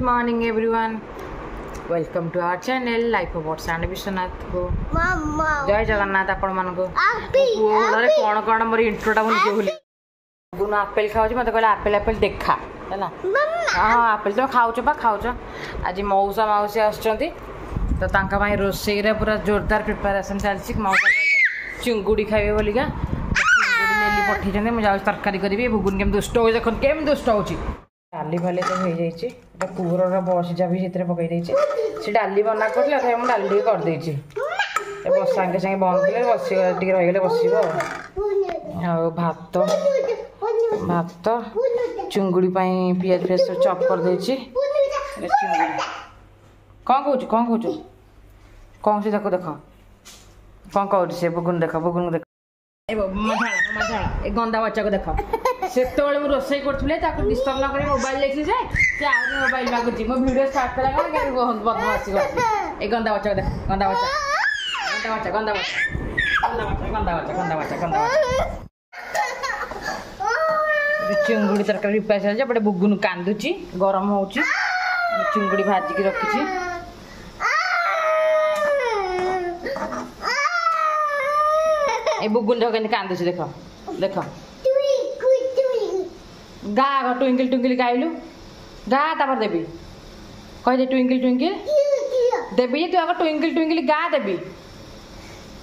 morning everyone. Welcome to our channel Life of Watts and Vishwanath को जय जगन्नाथ आपण मान को पुओरे कोन कोन मोर इंट्रोटा मुझे भूली गुना एप्पल खाउ मते कहला एप्पल देखा हैला हां एप्पल तो खाउछ बा खाउछ आज मौसा माउसी आछंती तो तांका भाई रोसई रे पूरा जोरदार प्रिपरेशन चलछि मौसा चिंगुडी खाइबे बोलिका चिंगुडी नेली पठी जने म जाउ तरकारी करबी बुगुन केम दुष्ट हो जखन केम दुष्ट होछि डाली भाले तो हो जाइए पुअर बस जा भी से पकई देछि से डाली बना करले अथवा हम डाली कर देछि बस संगे संगे बंद कले बस टिके रह गेले बसिबो आ भात भात चुंगुड़ी पई पियाज फेस चॉप कर देछि चिंगुड़ी कौन कौन से देखो देखो कौन कहू से बुगुन देख ए मझाड़ा ए गंदा बच्चा को देखो से तोळे मु रोसई करथले ताको डिस्टर्ब ना करे मोबाइल देखि जे से आ मोबाइल लागुची मो वीडियो स्टार्ट करा के बहुत बदमाशी कर ए गंदा बच्चा को देख गंदा बच्चा चिंगुड़ी तरकारी पैसा जे बड़े बुगुन कांदुची गरम होउची चिंगुड़ी भाजी की रखिची ए बुगुन जगन कांदुची देखो देखो गा ट्विंकल ट्विंकल गाइलु गा तापर देबी कह दे ट्विंकल ट्विंकल देबी तू अगर ट्विंकल ट्विंकल गा देबी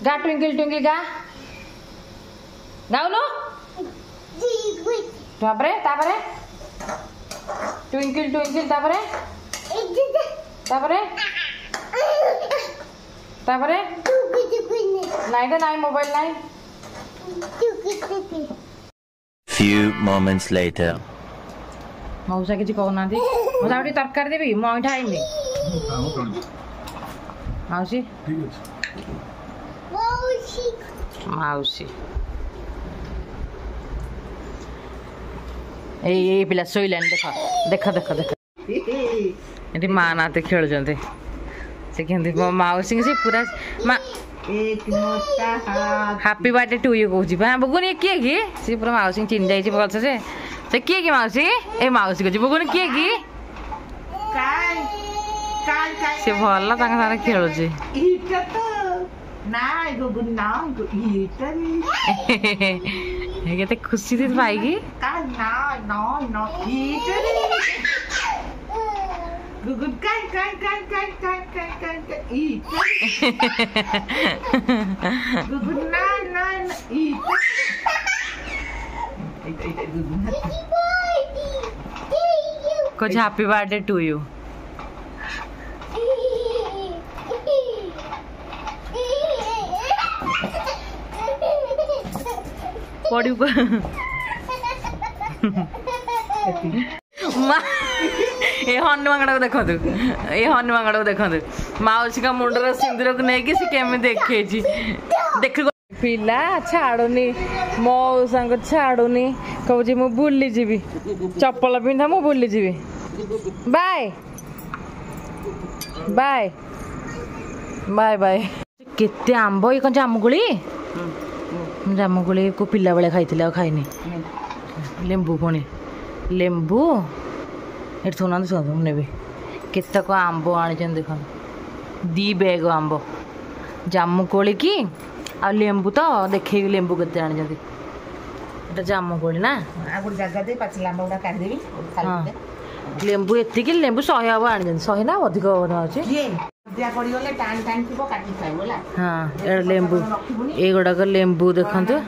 गा ट्विंकल ट्विंकल गा गाउनो तापरे तापरे ट्विंकल ट्विंकल तापरे तापरे तापरे नाइ दे नाइ मोबाइल नाइ Few moments later. मौसा किसी कहना थी मौसा उठी तरकारी देबी मैं उठा आइनी मौसी मौसी ए पिला सोइलान देख देख देख देख एटी मां नाते खेल जंते से केंदी मौसी से पूरा मा हैप्पी बर्थडे टू यू कहूँ बा बगुन ये किए कि सी पूरा मौसी चिन्ह जाइए भलसे से किए कि मौसी ए मौसी कहूँ बगुन किए कि से भल सारे खेलुचे केते खुशी थी भाई की गुगुन गुगुन ना कुछ हैप्पी बर्थडे टू यू पड़ू ए हनुमान को देखो ए हनुमान को देखो मौसी का मुंडर सिंदूर को नहीं से केमी देखे देख पिला छाड़ुनी मौसा को छाड़ुनी कहूँ मु बुली जीवी चप्पल पिंधा मु बुली जीवी बाय बाय बाय बाय केते आंब ये कौन जामुगुड़ी को पिला बेले खाई खाइनी लेंबू पुणी लेंबू ये सुना ने केतक आंब आनी देख दी बैग आंब जामुकोली की आ लेंबू तो देखे लेंबू के आनी जामुकोली ना लेंबू एति लेंबू 100 हम आनी 100 ना अधिक अच्छे हाँ लेंबू ये गुड़ाक लेंबू देखते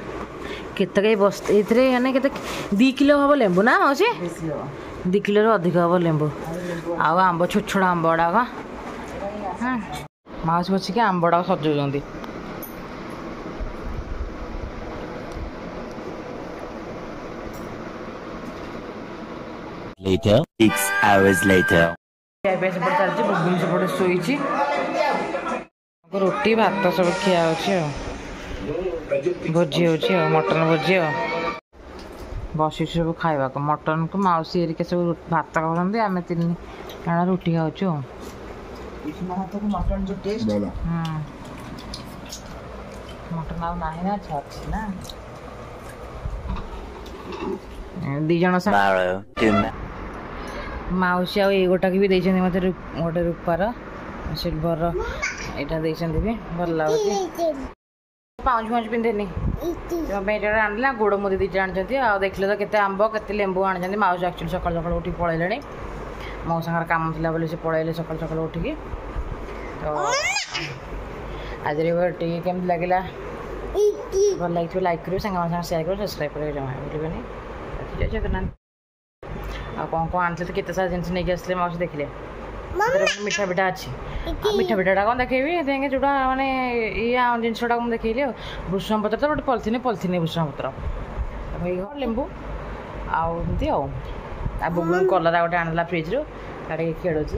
केतक बस ये के 2 किलो हम लेंबू ना अच्छे 2 किलो अधिक हम लेंबू आंब छोट छोट आंब गुड़ाक हाँ माउस बसिक आंब गुड़ाक सजाऊँ Later, 6 hours later. चलती बुबुन सेपटे शोची रोटी भात सब खिया भोजी हो मटन भोजी बस सब खावा मटन को मौसी एरिके सब भात खाते आम 3 जन रुटी खाऊ मटन आना अच्छी ना 2 जन ମାଉସୀ ଆଉ ଏଇ ଗୋଟାକ ବି ଦେଇଛନ୍ତି ମୋତେ ଗୋଟେ ରୂପାର ସିଲଭର ଏଇଟା ଦେଇଛନ୍ତି ବି ଭଲ ଲାଗୁଛି। ପାଉଁଜି ଫାଉଁଜି ପିନ୍ଧେନି ତୁମ ପାଇଁ ଏଇଟା ଆଣିଲା ଗୋଡ଼ ମୁଦି ଦୁଇଟା ଆଣିଛନ୍ତି। ଆଉ ଦେଖିଲେ ତ କେତେ ଆମ୍ବ କେତେ ଲେମ୍ବୁ ଆଣିଛନ୍ତି। ମାଉସୀ ଆକ୍ଚୁଆଲି ସକାଳୁ ସକାଳୁ ଉଠିକି ପଳେଇଲେଣି। ମୋ ସାଙ୍ଗରେ କାମ ଥିଲା ବୋଲି ସେ ପଳେଇଲେ ସକାଳୁ ସକାଳୁ ଉଠିକି। ତ ଆଜିର ଟିକେ କେମିତି ଲାଗିଲା ଭଲ ଲାଗିଥିବ ଲାଇକ୍ କରିବେ, ସାଙ୍ଗମାନଙ୍କ ସାଙ୍ଗେ ସେୟାର କରିବେ, ସବସ୍କ୍ରାଇବ୍ କରିବେ, ଜମା ଭୁଲିବେନି। ଜୟ ଜଗନ୍ନାଥ। ଆଉ କ'ଣ କ'ଣ ଆଣିଥିଲେ ତ କେତେ ସାରା ଜିନିଷ ନେଇକି ଆସିଥିଲେ ମାଉସୀ ଦେଖିଲେ। ମିଠା ପିଠା ଅଛି। ଆଉ ମିଠା ପିଠାଟା କ'ଣ ଦେଖେଇବି ଯାଇକି ଯେଉଁଟା ମାନେ ଇଏ ଜିନିଷଟାକୁ ମୁଁ ଦେଖେଇଲି। ଆଉ ଭୃଷଙ୍ଗ ପତ୍ର ତ ଗୋଟେ ପଲିଥିନ୍ ଭୃଷଙ୍ଗ ପତ୍ର ଲେମ୍ବୁ ଆଉ ଏମିତି ଆଉ ବୁବୁନୁ କଲରା ଗୋଟେ ଆଣିଲା ଫ୍ରିଜ୍ରୁ କାଟିକି ଖେଳୁଛି।